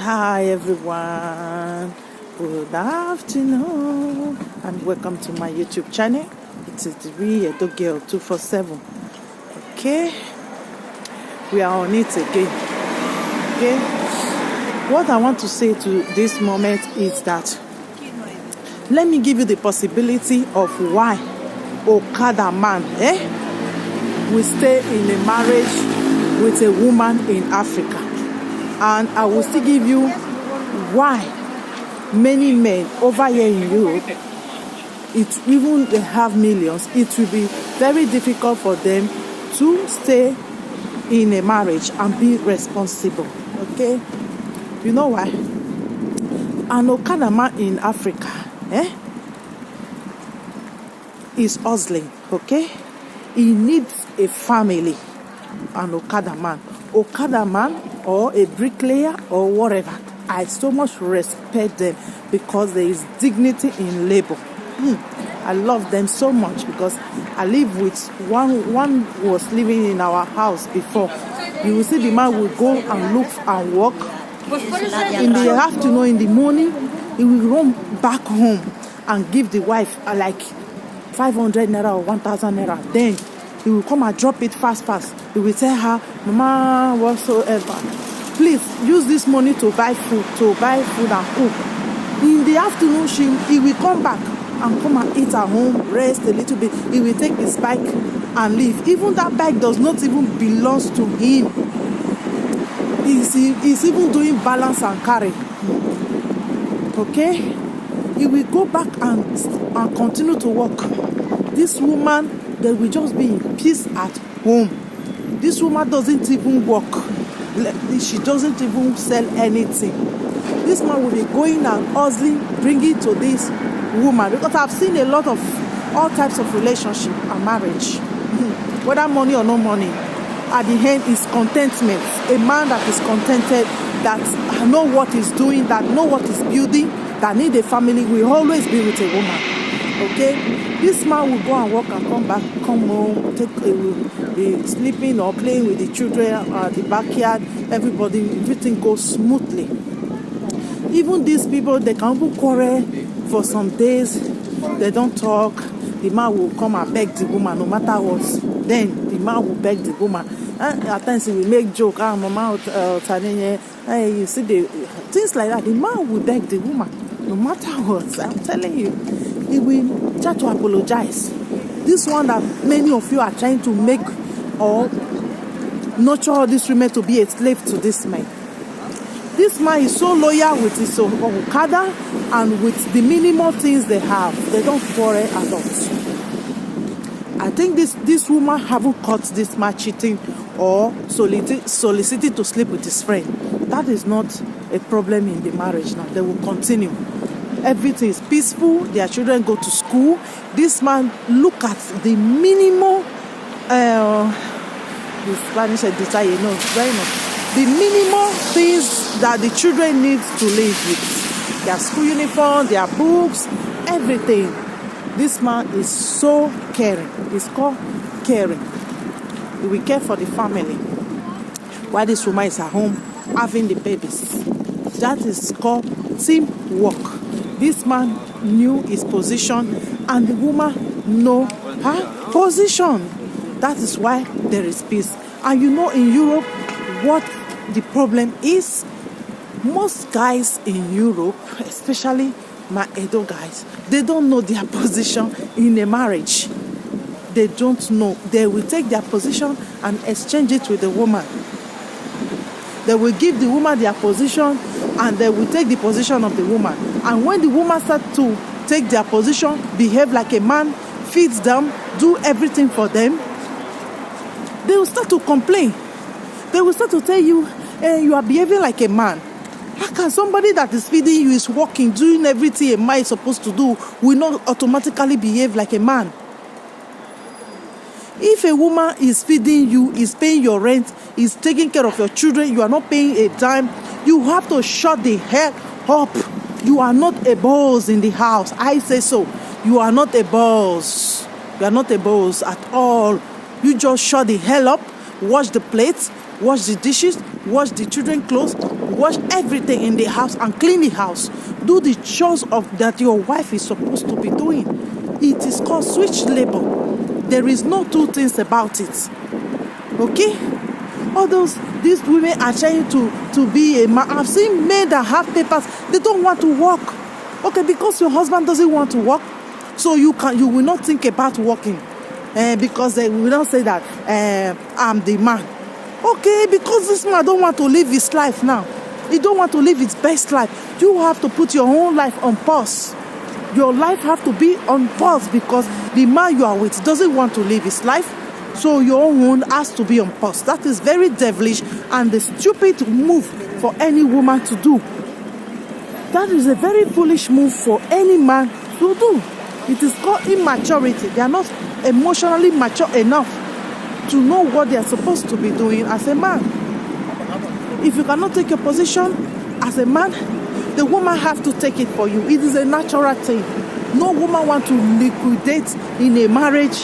Hi everyone, good afternoon and welcome to my YouTube channel. It is the real Edo Girl 247. Okay, we are on it again. Okay, what I want to say to this moment is that let me give you the possibility of why Okada man will stay in a marriage with a woman in Africa. And I will still give you why many men over here in Europe, even they have millions, it will be very difficult for them to stay in a marriage and be responsible. Okay? You know why? An Okada man in Africa is hustling. Okay? He needs a family. An Okada man or a bricklayer or whatever, I so much respect them because there is dignity in labor. I love them so much because I live with one was living in our house before. You will see the man will go and look and work in the afternoon, in the morning he will run back home and give the wife like 500 naira or 1,000 naira. Then he will come and drop it fast. He will tell her, Mama, whatsoever, please use this money to buy food and cook. In the afternoon, he will come back and come and eat at home, rest a little bit. He will take his bike and leave. Even that bike does not even belong to him. He's even doing balance and carry. Okay? He will go back and continue to work. This woman, they will just be in peace at home. This woman doesn't even work. She doesn't even sell anything. This man will be going and hustling, bringing to this woman. Because I've seen a lot of all types of relationship and marriage. Whether money or no money, at the end is contentment. A man that is contented, that know what he's doing, that know what he's building, that need a family, will always be with a woman. Okay? This man will go and work and come home, be sleeping or playing with the children at the backyard. Everything goes smoothly. Even these people, they can even quarrel for some days. They don't talk. The man will come and beg the woman, no matter what. Then the man will beg the woman. At times he will make joke. Mama, you see the things like that. The man will beg the woman, no matter what. I'm telling you, he will try to apologize. This one that many of you are trying to make or nurture all these women to be a slave to this man. This man is so loyal with his Okada and with the minimal things they have. They don't quarrel at all. I think this woman haven't caught this man cheating or solicited to sleep with his friend. That is not a problem in the marriage now. They will continue. Everything is peaceful. Their children go to school. This man look at the minimal the Spanish desire, very much. The minimal things that the children need to live with. Their school uniform, their books, everything. This man is so caring. It's called caring. He will care for the family while this woman is at home having the babies. That is called teamwork. This man knew his position and the woman know her position. That is why there is peace. And in Europe, what the problem is, most guys in Europe, especially my Edo guys, they don't know their position in a marriage. They don't know. They will take their position and exchange it with the woman. They will give the woman their position and they will take the position of the woman. And when the woman starts to take their position, behave like a man, feeds them, do everything for them, they will start to complain. They will start to tell you, you are behaving like a man. How can somebody that is feeding you, is working, doing everything a man is supposed to do, will not automatically behave like a man? If a woman is feeding you, is paying your rent, is taking care of your children, you are not paying a dime, you have to shut the hell up. You are not a boss in the house. I say so. You are not a boss. You are not a boss at all. You just shut the hell up, wash the plates, wash the dishes, wash the children's clothes, wash everything in the house and clean the house. Do the chores of that your wife is supposed to be doing. It is called switch labor. There is no two things about it. Okay? These women are trying to be a man. I've seen men that have papers, they don't want to work. Okay, because your husband doesn't want to work, so you will not think about working. Because they will not say that I'm the man. Okay, because this man don't want to live his life now. He don't want to live his best life. You have to put your own life on pause. Your life have to be on pause because the man you are with doesn't want to live his life. So your own has to be on pause. That is very devilish and a stupid move for any woman to do. That is a very foolish move for any man to do. It is called immaturity. They are not emotionally mature enough to know what they are supposed to be doing as a man. If you cannot take your position as a man, the woman have to take it for you. It is a natural thing. No woman wants to liquidate in a marriage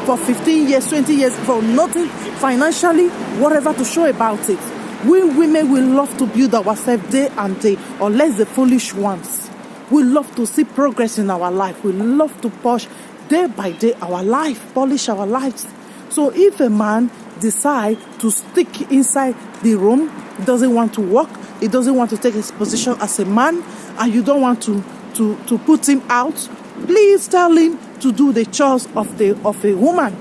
for 15 years, 20 years for nothing financially, whatever to show about it. We women will love to build ourselves day and day, unless the foolish ones. We love to see progress in our life. We love to push day by day our life, polish our lives. So if a man decides to stick inside the room, doesn't want to work, he doesn't want to take his position as a man, and you don't want to put him out, please tell him to do the chores of a woman.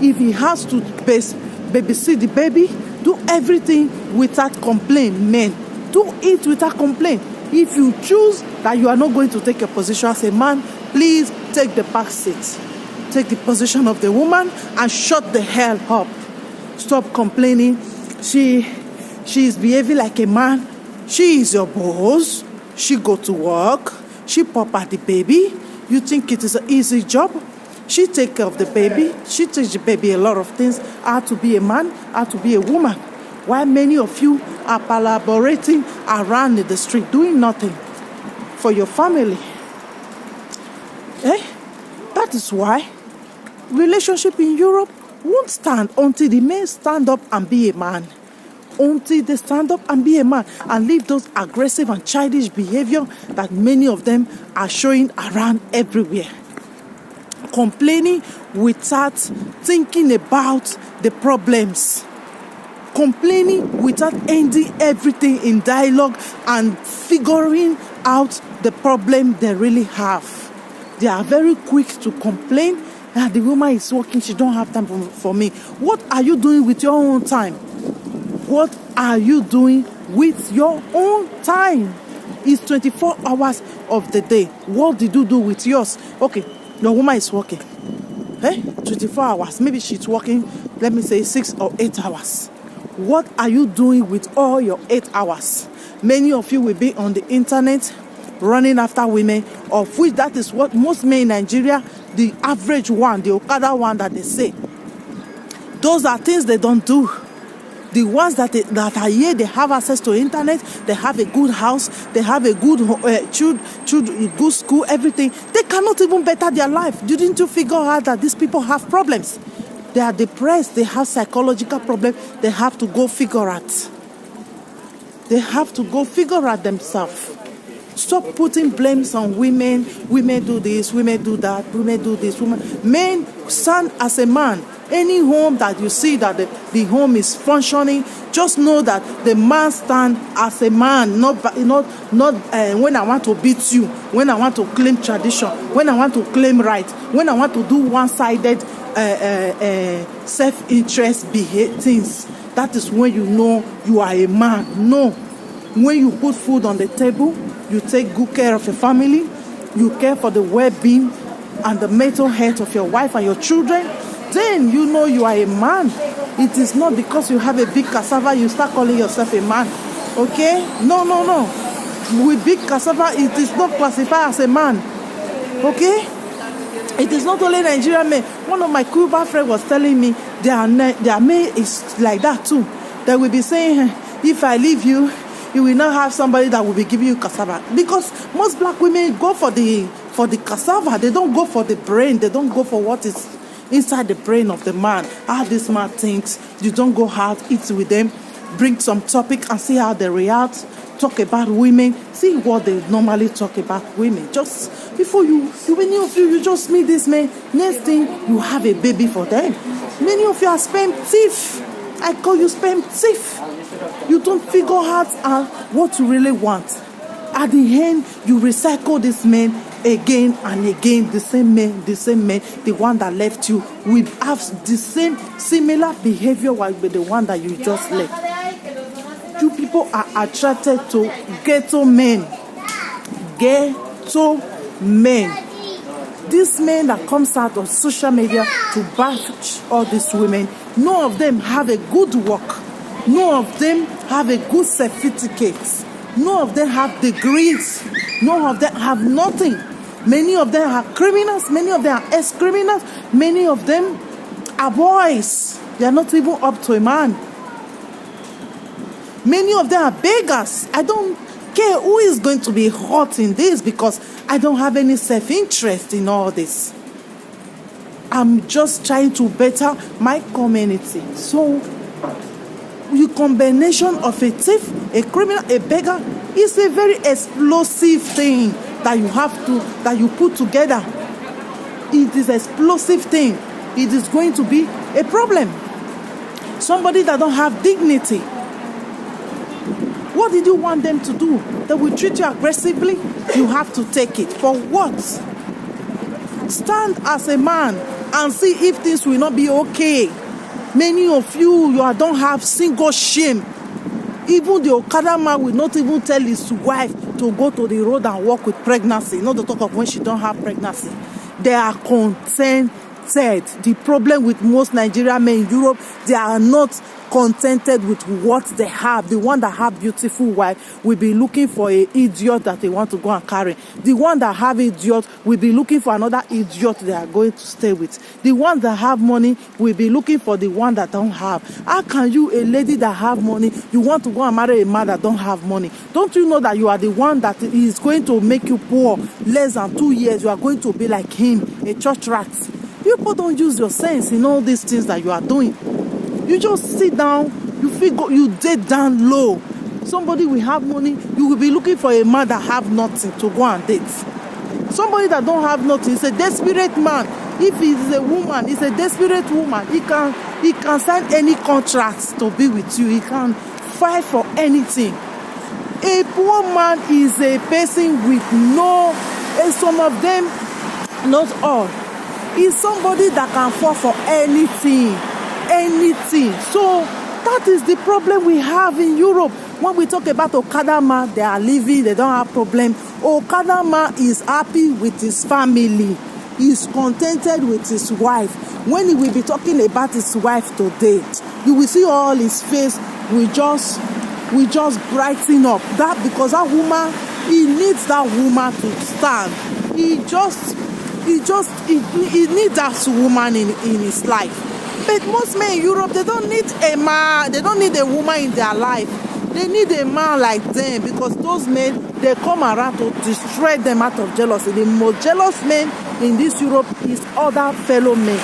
If he has to babysit the baby, do everything without complaint, men. Do it without complaint. If you choose that you are not going to take your position as a man, please take the back seat. Take the position of the woman and shut the hell up. Stop complaining. She is behaving like a man. She is your boss. She go to work. She pop out the baby. You think it is an easy job? She take care of the baby. She teach the baby a lot of things. How to be a man, how to be a woman. While many of you are collaborating around in the street, doing nothing for your family. That is why relationship in Europe won't stand until the men stand up and be a man. Until they stand up and be a man and leave those aggressive and childish behavior that many of them are showing around everywhere. Complaining without thinking about the problems. Complaining without ending everything in dialogue and figuring out the problem they really have. They are very quick to complain that the woman is working, she don't have time for me. What are you doing with your own time? What are you doing with your own time? It's 24 hours of the day. What did you do with yours? Okay, your woman is working. 24 hours. Maybe she's working, let me say 6 or 8 hours. What are you doing with all your 8 hours? Many of you will be on the internet running after women, of which that is what most men in Nigeria, the average one, the Okada one that they say. Those are things they don't do. The ones that are here, they have access to internet, they have a good house, they have a good good school, everything. They cannot even better their life. Didn't you figure out that these people have problems? They are depressed, they have psychological problems, they have to go figure out. They have to go figure out themselves. Stop putting blames on women. Women do this, women do that, women do this. Men stand as a man. Any home that you see that the home is functioning, just know that the man stand as a man, not when I want to beat you, when I want to claim tradition, when I want to claim right, when I want to do one-sided self-interest things. That is when you know you are a man. No. When you put food on the table, you take good care of your family, you care for the well-being and the mental health of your wife and your children, then you know you are a man. It is not because you have a big cassava you start calling yourself a man. Okay? No. With big cassava, it is not classified as a man. Okay? It is not only Nigerian men. One of my Cuban friends was telling me their men is like that too. They will be saying, if I leave you, you will not have somebody that will be giving you cassava. Because most black women go for the cassava. They don't go for the brain. They don't go for what is inside the brain of the man. How this man thinks. You don't go out, eat with them. bring some topic and see how they react. Talk about women. See what they normally talk about women. Just before many of you just meet this man. Next thing, you have a baby for them. Many of you are sperm thief. I call you sperm thief. You don't figure out what you really want. At the end, you recycle this man again and again. The same man, the one that left you will have the same similar behavior with the one that you just left. You people are attracted to ghetto men. Ghetto men. These men that comes out of social media to bash all these women, none of them have a good work. None of them have a good certificate. None of them have degrees. None of them have nothing. Many of them are criminals. Many of them are ex-criminals. Many of them are boys. They are not even up to a man. Many of them are beggars. I don't care who is going to be hurt in this because I don't have any self-interest in all this. I'm just trying to better my community. So, the combination of a thief, a criminal, a beggar is a very explosive thing that you put together. It is an explosive thing. It is going to be a problem. Somebody that don't have dignity. What did you want them to do? They will treat you aggressively? You have to take it. For what? Stand as a man and see if things will not be okay. Many of you don't have single shame. Even the Okada man will not even tell his wife to go to the road and walk with pregnancy. Not to talk of when she don't have pregnancy. They are contented. The problem with most Nigerian men in Europe, they are not contented with what they have. The one that have beautiful wife will be looking for an idiot that they want to go and carry. The one that have idiot will be looking for another idiot they are going to stay with. The one that have money will be looking for the one that don't have. How can you, a lady that have money, you want to go and marry a man that don't have money? Don't you know that you are the one that is going to make you poor? Less than 2 years, you are going to be like him, a church rat. People don't use your sense in all these things that you are doing. You just sit down, you date down low. Somebody will have money, you will be looking for a man that have nothing to go and date. Somebody that don't have nothing is a desperate man. If he is a woman, he's a desperate woman. He can sign any contracts to be with you. He can fight for anything. A poor man is a person with and some of them, not all, is somebody that can fall for anything. So that is the problem we have in Europe. When we talk about Okada man, they are living, they don't have problem. Okada man is happy with his family. He's contented with his wife. When he will be talking about his wife today, you will see all his face will just brighten up. That because that woman, he needs that woman to stand. He needs that woman in his life. But most men in Europe, they don't need a man. They don't need a woman in their life. They need a man like them because those men, they come around to destroy them out of jealousy. The most jealous men in this Europe is other fellow men.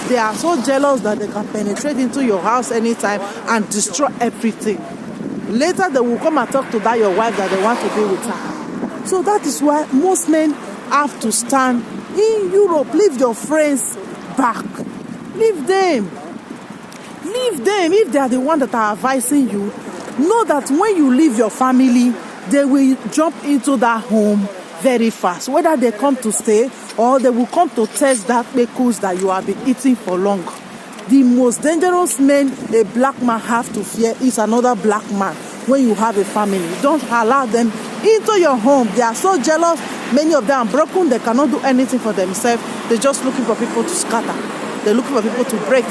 They are so jealous that they can penetrate into your house anytime and destroy everything. Later, they will come and talk to that your wife that they want to be with her. So that is why most men have to stand in Europe. Leave your friends back. Leave them. If they are the one that are advising you, know that when you leave your family, they will jump into that home very fast. Whether they come to stay or they will come to test that pickles that you have been eating for long. The most dangerous man a black man have to fear is another black man when you have a family. Don't allow them into your home. They are so jealous. Many of them are broken. They cannot do anything for themselves. They're just looking for people to scatter. They're looking for people to break.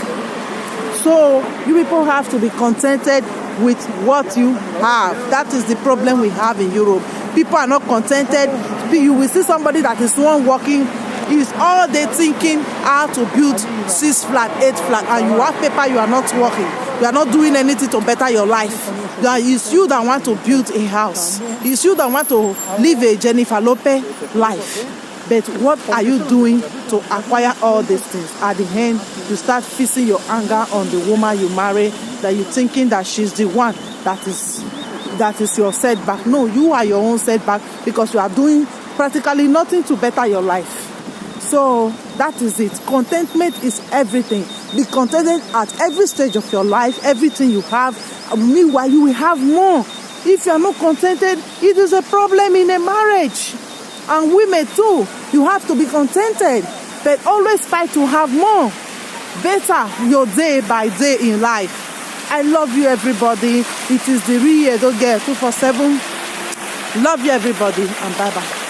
So you people have to be contented with what you have. That is the problem we have in Europe. People are not contented. You will see somebody that is one working, is all day thinking how to build 6 flat, 8 flat, and you have paper, you are not working. You are not doing anything to better your life. It's you that want to build a house. It's you that want to live a Jennifer Lopez life. But what are you doing to acquire all these things? At the end, you start feasting your anger on the woman you marry, that you're thinking that she's the one that is your setback. No, you are your own setback, because you are doing practically nothing to better your life. So that is it. Contentment is everything. Be contented at every stage of your life, everything you have. Meanwhile, you will have more. If you are not contented, it is a problem in a marriage. And women too, you have to be contented, but always fight to have more. Better your day by day in life. I love you, everybody. It is the real Edo Girl 247. Love you, everybody, and bye-bye.